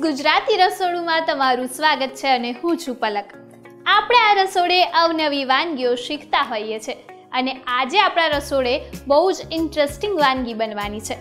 ગુજરાતી રસોડુમાં તમારું સ્વાગત છે અને હું છું પલક. આપણે આ રસોડે અવનવી વાનગીઓ શીખતા હોઈએ છીએ અને આજે આપણા રસોડે બહુ જ ઇન્ટરેસ્ટિંગ વાનગી બનવાની છે.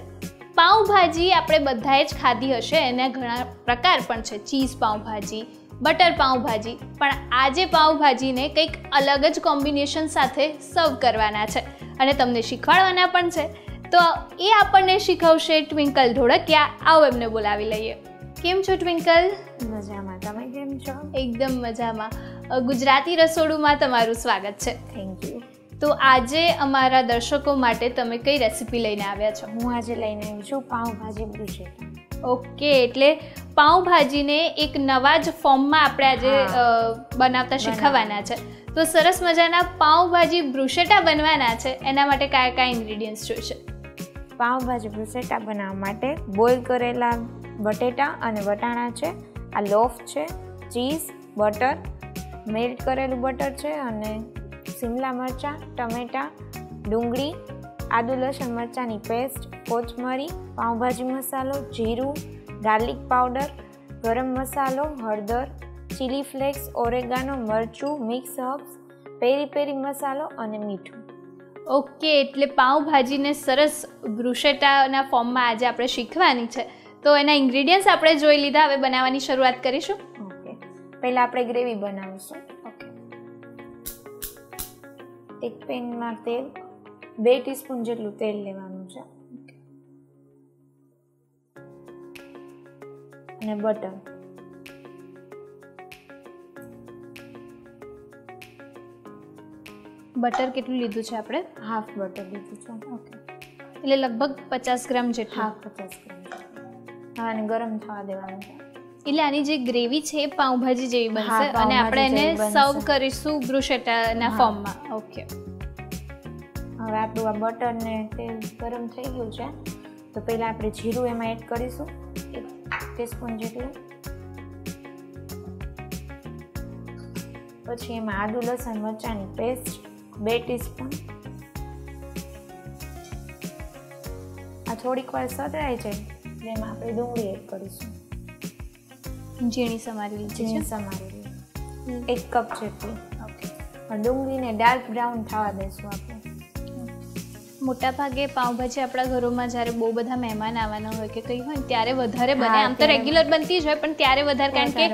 પાઉંભાજી આપણે બધાએ જ ખાધી હશે, એના ઘણા પ્રકાર પણ છે. ચીઝ પાઉંભાજી, બટર પાઉંભાજી, પણ આજે પાઉંભાજીને કંઈક અલગ જ કોમ્બિનેશન સાથે સર્વ કરવાના છે અને તમને શીખવાડવાના પણ છે. તો એ આપણને શીખવશે ટ્વિંકલ ધોળકિયા. આવો એમને બોલાવી લઈએ. કેમ છો ટ્વિંકલ? મજામાં. તમે કેમ છો? એકદમ મજામાં. ગુજરાતી રસોડુમાં તમારું સ્વાગત છે. Thank you. તો આજે અમારા દર્શકો માટે તમે કઈ રેસીપી લઈને આવ્યા છો? હું આજે લઈને આવી છું પાઉંભાજી બ્રુશેટા. ઓકે, એટલે પાઉંભાજીને એક નવા જ ફોર્મમાં આપણે આજે બનાવતા શીખવવાના છે. તો સરસ મજાના પાઉંભાજી બ્રુશેટા બનવાના છે. એના માટે કયા કયા ઇન્ગ્રેડિયન્ટ્સ જોઈશે? પાઉંભાજી બ્રુશેટા બનાવવા માટે બોઇલ કરેલા બટેટા અને વટાણા છે, આ લોફ છે, ચીઝ, બટર, મેલ્ટ કરેલું બટર છે અને શિમલા મરચાં, ટમેટાં, ડુંગળી, આદુ લસણ મરચાંની પેસ્ટ, કોથમરી, પાઉંભાજી મસાલો, જીરું, ગાર્લિક પાવડર, ગરમ મસાલો, હળદર, ચીલી ફ્લેક્સ, ઓરેગાનો, મરચું, મિક્સ હર્બ્સ, પેરી પેરી મસાલો અને મીઠું. ઓકે, એટલે પાઉંભાજીને સરસ બ્રુશેટાના ફોર્મમાં આજે આપણે શીખવાની છે. તો એના ઇન્ગ્રેડિયન્ટ્સ આપણે જોઈ લીધા. હવે બનાવવાની શરૂઆત કરીશું. ઓકે, પહેલાં આપણે ગ્રેવી બનાવીશું. ઓકે, એક પેનમાં તેલ, 2 ટીસ્પૂન જેટલું તેલ લેવાનું છે અને બટર. બટર કેટલું લીધું છે આપણે? હાફ બટર લીધું છે. ઓકે, એટલે લગભગ 50 ગ્રામ જેટલું. હાફ 50 ગ્રામ. હા, અને ગરમ થવા દેવાનું છે. એટલે આની જે ગ્રેવી છે એ પાઉંભાજી જેવી બનશે અને આપણે એને સર્વ કરીશું બ્રુશેટાના ફોર્મમાં. ઓકે, હવે આપણું આ બટર ને તેલ ગરમ થઈ ગયું છે, તો પહેલાં આપણે જીરું એમાં એડ કરીશું, 1 ટીસ્પૂન જેટલું. પછી એમાં આદુ લસણ મરચાંની પેસ્ટ 2 ટીસ્પૂન. આ થોડીક વાર સતળાઈ જાય એટલે એમાં આપણે ડુંગળી એડ કરીશું. ઝીણી સમારેલી છે. ઝીણી સમારેલી 1 કપ જેટલી. ઓકે, ડુંગળીને ડાર્ક બ્રાઉન થવા દઈશું આપણે. મોટાભાગે પાઉંભાજી આપણા ઘરોમાં જ્યારે બહુ બધા મહેમાન આવવાના હોય કે કંઈ હોય ત્યારે વધારે બને. આમ તો રેગ્યુલર બનતી જ હોય, પણ ત્યારે વધારે, કારણ કે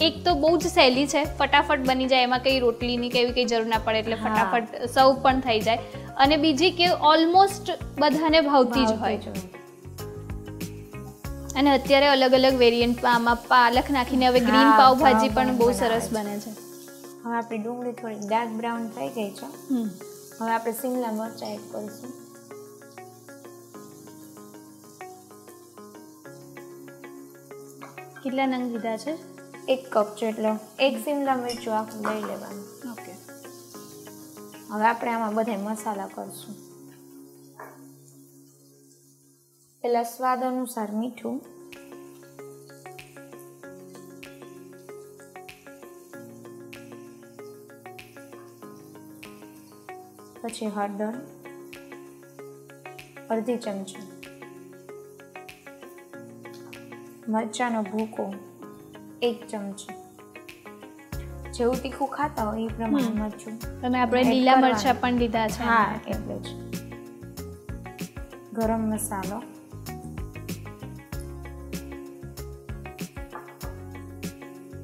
એક તો બહુ જ સહેલી છે, ફટાફટ બની જાય, એમાં કંઈ રોટલીની કે એવી કંઈ જરૂર ના પડે, એટલે ફટાફટ સર્વ પણ થઈ જાય. અને બીજી કે ઓલમોસ્ટ બધાને ભાવતી જ હોય. અને અત્યારે અલગ અલગ વેરિયન્ટમાં આમાં પાલક નાખીને હવે ગ્રીન પાઉંભાજી પણ બહુ સરસ બને છે. હવે આપણી ડુંગળી થોડી ડાર્ક બ્રાઉન થઈ ગઈ છે. હવે આપણે શિમલા મરચાં એડ કરીશું. કેટલા નંગ લીધા છે? 1 કપ જેટલો. 1 શિમલા મરચું આખું લઈ લેવાનું. ઓકે, હવે આપણે આમાં બધા મસાલા કરશું. પહેલાં સ્વાદ અનુસાર મીઠું, પછી હળદર અડધી ચમચી, મરચાંનો ભૂકો 1 ચમચી. જેવું તીખું ખાતા હોય એ પ્રમાણે મરચું. અને આપણે લીલા મરચાં પણ લીધા છે. હા, એટલે જ. ગરમ મસાલો,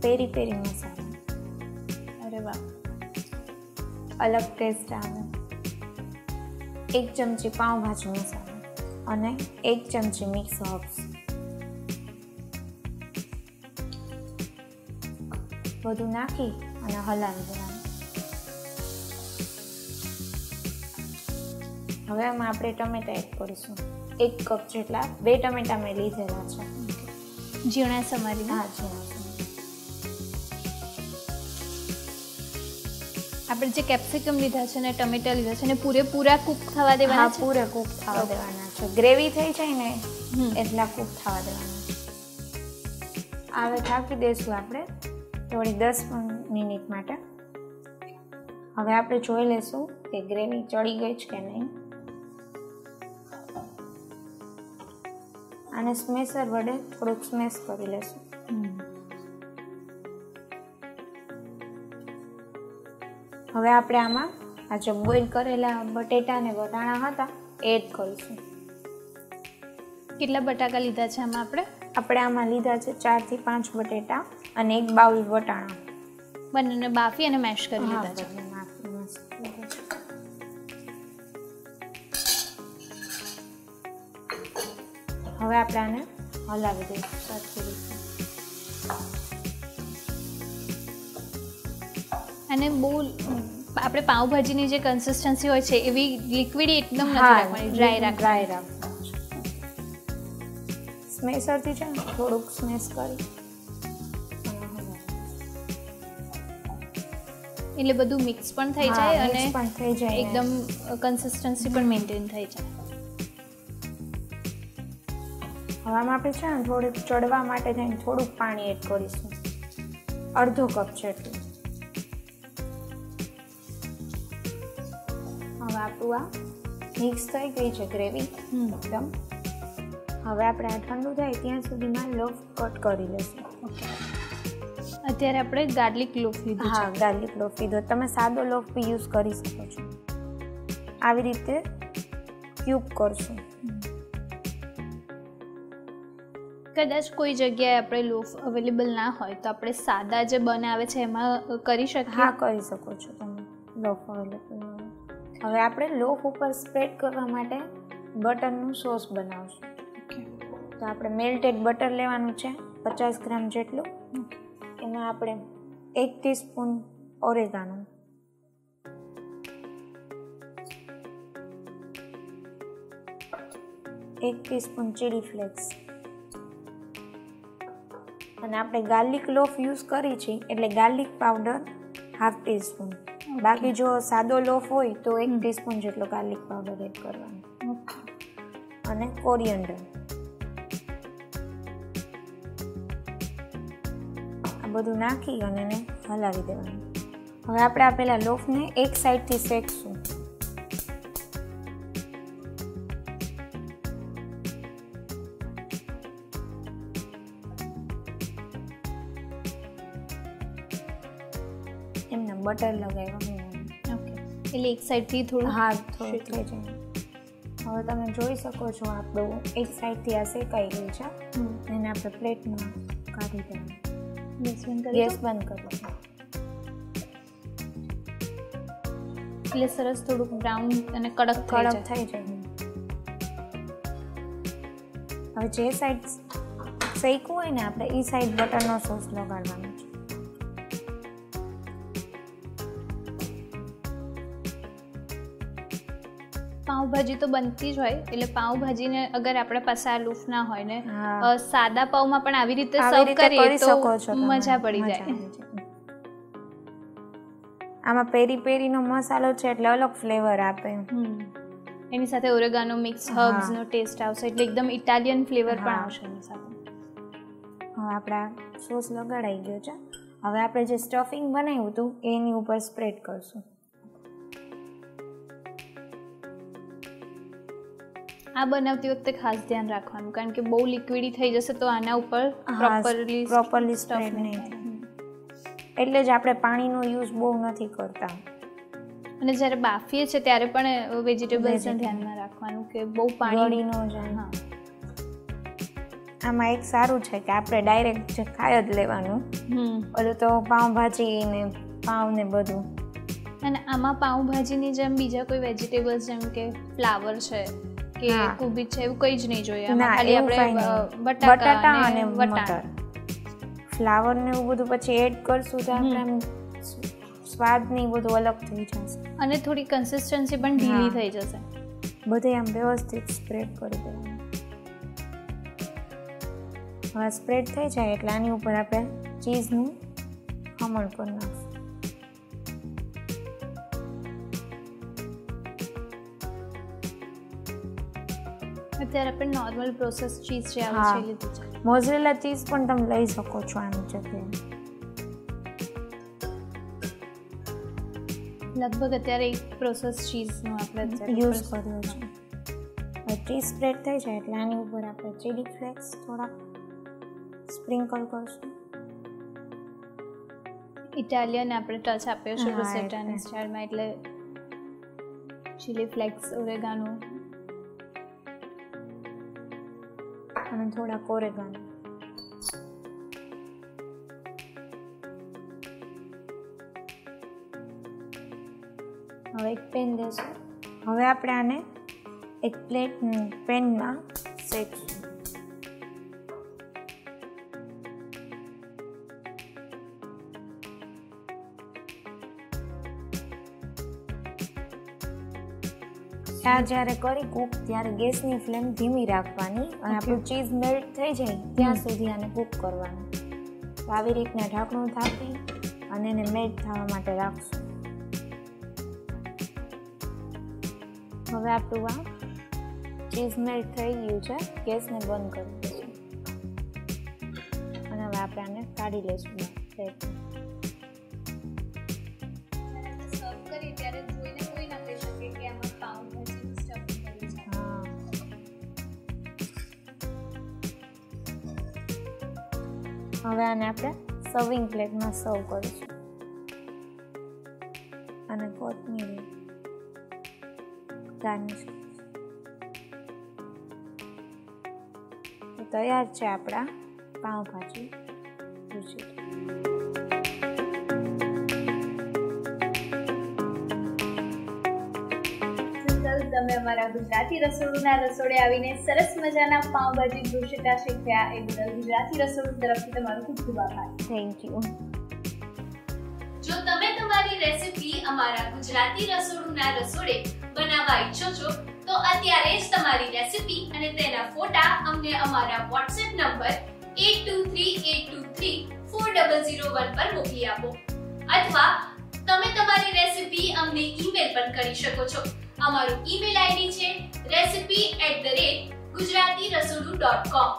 પેરી પેરી મસાલો. અરે વાહ, અલગ ટેસ્ટ આવે. 1 ચમચી પાઉંભાજી મસાલો અને 1 ચમચી મિક્સ હર્બ્સ. બધું નાખી અને હલાવી દેવાનું. હવે આમાં આપણે ટમેટા એડ કરીશું. 1 કપ જેટલા, 2 ટમેટા મેં લીધેલા છે. ઝીણા સમારી. હા, ઝીણા. આપણે જે કેપ્સિકમ લીધા છે ને ટમેટા લીધા છે ને પૂરેપૂરા કૂક થવા દેવાના છે. પૂરા કૂક થવા દેવાના છે. ગ્રેવી થઈ જાય ને એટલા કૂક થવા દેવાના. હવે ઢાંકી દઈશું આપણે થોડી 10 મિનિટ માટે. હવે આપણે જોઈ લઈશું કે ગ્રેવી ચડી ગઈ છે કે નહીં. આને સ્મેશર વડે થોડુંક સ્મેશ કરી લેશું. હવે આપણે આમાં આ જે બોઇલ કરેલા બટેટા ને વટાણા હતા એડ કરીશું. કેટલા બટાકા લીધા છે આમાં આપણે આમાં લીધા છે 4 થી 5 બટેટા અને 1 બાઉલ વટાણા. બંનેને બાફી અને મેશ કરી લીધા છે. હવે આપણે આને હલાવી દઈશું સરખી રીતે. અને બહુ આપણે પાવભાજીની જે કન્સિસ્ટન્સી હોય છે એવી લિક્વિડ એકદમ નથી રાખવાની, ડ્રાય રાખવાની. સ્મેશરથી છે ને થોડુંક સ્મેશ કરી એટલે બધું મિક્સ પણ થઈ જાય અને એકદમ કન્સિસ્ટન્સી પણ મેન્ટેન થઈ જાય. હવે આમાં આપણે છે ને થોડુંક ચડવા માટે થઈને થોડુંક પાણી એડ કરીશું, અડધો કપ જેટલું. હવે આપણું આ મિક્સ થઈ ગઈ છે ગ્રેવી એકદમ. હવે આપણે આ ઠંડુ થાય ત્યાં સુધીમાં લોફ કટ કરી લઈશું. અત્યારે આપણે ગાર્લિક લોફ લીધો છે. હા, ગાર્લિક લોફ લીધો. તમે સાદો લોફ બી યુઝ કરી શકો છો. આવી રીતે ક્યુબ કરશું. કદાચ કોઈ જગ્યાએ આપણે લોફ અવેલેબલ ના હોય તો આપણે સાદા જે બનાવે છે એમાં કરી શકીએ. હા, કરી શકો છો તમે લોફ અવેલેબલ ના હોય. હવે આપણે લોફ ઉપર સ્પ્રેડ કરવા માટે બટરનું સોસ બનાવશું. તો આપણે મેલ્ટેડ બટર લેવાનું છે 50 ગ્રામ જેટલું. એમાં આપણે 1 teaspoon oregano, 1 teaspoon chilli flakes અને આપણે ગાર્લિક લોફ યુઝ કરી છે એટલે ગાર્લિક પાવડર 1/2 ટીસ્પૂન. બાકી જો સાદો લોફ હોય તો 1 ટીસ્પૂન જેટલો ગાર્લિક પાવડર એડ કરવાનો. અને કોરિએન્ડર આ બધું નાખી અને એને હલાવી દેવાનું. હવે આપણે આ પહેલા લોફને એક સાઈડથી શેકશું. એમને બટર લગાવ્યા. ઓકે, એટલે એક સાઈડથી થોડું થોડું થઈ જાય. હવે તમે જોઈ શકો છો આપણું એક સાઈડથી આ શેકાઈ ગયું છે. એને આપણે પ્લેટમાં કાઢી દેવાનું. ગેસ બંધ કરો. એટલે સરસ થોડુંક બ્રાઉન અને કડક થઈ જાય. હવે જે સાઈડ શેકવું હોય ને આપણે એ સાઈડ બટરનો સોસ લગાડવાનો છે. પાવભાજી તો બનતી જ હોય એટલે પાવભાજીને અગર આપણા પાસે આ લૂફ ના હોય ને સાદા પાવમાં પણ આવી રીતે સર્વ કરીએ તો મજા પડી જાય. આમાં પેરી પેરીનો મસાલો છે એટલે અલગ ફ્લેવર આપે. એની સાથે ઓરેગાનો મિક્સ હર્બ્સનો ટેસ્ટ આવશે એટલે એકદમ ઇટાલિયન ફ્લેવર પણ આવશે એની સાથે. હવે આપણા સોસ લગાડાઈ ગયો છે. હવે આપણે જે સ્ટફિંગ બનાવ્યું હતું એની ઉપર સ્પ્રેડ કરશું. આ બનાવતી વખતે ખાસ ધ્યાન રાખવાનું કારણ કે બહુ લિક્વિડી થઈ જશે તો આના ઉપર પ્રોપરલી સ્પ્રેડ નહીં થાય. એટલે જ આપણે પાણીનો યુઝ બહુ નથી કરતા. અને જ્યારે બાફીએ છીએ ત્યારે પણ વેજીટેબલ્સને ધ્યાનમાં રાખવાનું કે બહુ પાણી ન જાય. આમાં એક સારું છે કે આપણે ડાયરેક્ટ જે ખાઈ જ લેવાનું. ઓલું તો પાવભાજી ને પાવ ને બધું. અને આમાં પાવભાજીની જેમ બીજા કોઈ વેજીટેબલ્સ જેમ કે ફ્લાવર છે કે કોબી છે એવું કંઈ જ નહીં જોઈએ. આમાં ખાલી આપણે બટાટા અને મટર, ફ્લાવર ને એવું બધું પછી એડ કરશું તો આપણે સ્વાદ ને બધું અલગ થઈ જશે અને થોડી કન્સિસ્ટન્સી પણ ઢીલી થઈ જશે. બધે આમ વ્યવસ્થિત સ્પ્રેડ કરી દેવાનું. હવે સ્પ્રેડ થઈ જાય એટલે આની ઉપર આપણે ચીઝનું ખમણ કરી નાખશું. અત્યારે આપણે નોર્મલ પ્રોસેસ ચીઝ જે આવે છે લીધું છે. મોઝરેલા ચીઝ પણ તમે લઈ શકો છો આની જગ્યાએ. લગભગ અત્યારે એક પ્રોસેસ ચીઝનો આપણે યુઝ કર્યો છે. ચીઝ સ્પ્રેડ થઈ જાય એટલે આની ઉપર આપણે ચીલી ફ્લેક્સ થોડા સ્પ્રિંકલ કરશું. ઇટાલિયન આપણે ટચ આપ્યો છે હા, બ્રુસેટાની એટલે. સ્ટાઇલમાં, એટલે ચીલી ફ્લેક્સ, ઓરેગાનો. અને થોડા ઓરેગાનો. હવે એક પેન લેશું. હવે આપણે આને એક પેનમાં શેકશું. આ જ્યારે કરી કૂક ત્યારે ગેસની ફ્લેમ ધીમી રાખવાની અને આપણું ચીઝ મેલ્ટ થઈ જાય ત્યાં સુધી આને કૂક કરવાનું. તો આવી રીતના ઢાંકણું થાપી અને એને મેલ્ટ થવા માટે રાખશું. હવે આપણું આ ચીઝ મેલ્ટ થઈ ગયું છે. ગેસને બંધ કરી દઈશું અને હવે આપણે આને કાઢી લઈશું પ્લેટમાં. સર્વ કરી ત્યારે જોઈને કોઈ ના કહી શકે કે આમાં પાવભાજી સ્ટફિંગ કર્યું છે. હા. હવે આને આપણે સર્વિંગ પ્લેટમાં સર્વ કરીશું અને કોથમીર ગાર્નિશ. તૈયાર છે આપણા પાવભાજી બ્રુસેટા. તમે અમારા ગુજરાતી રસોડુના રસોડે આવીને સરસ મજાના પાવભાજી બ્રુસેટા શીખ્યા એ બદલ ગુજરાતી રસોડુ તરફથી તમારો ખૂબ ખૂબ આભાર. Thank you. જો તમે તમારી રેસિપી અમારા ગુજરાતી રસોડુના રસોડે બનાવવા ઈચ્છો છો તો અત્યારે જ તમારી રેસિપી અને તેના ફોટા અમને અમારા WhatsApp નંબર 8238234001 પર મોકલી આપો, અથવા તમે તમારી રેસિપી અમને ઈમેલ પણ કરી શકો છો. અમારું ઈમેલ આઈડી છે recipe@gujaratiRasodu.com.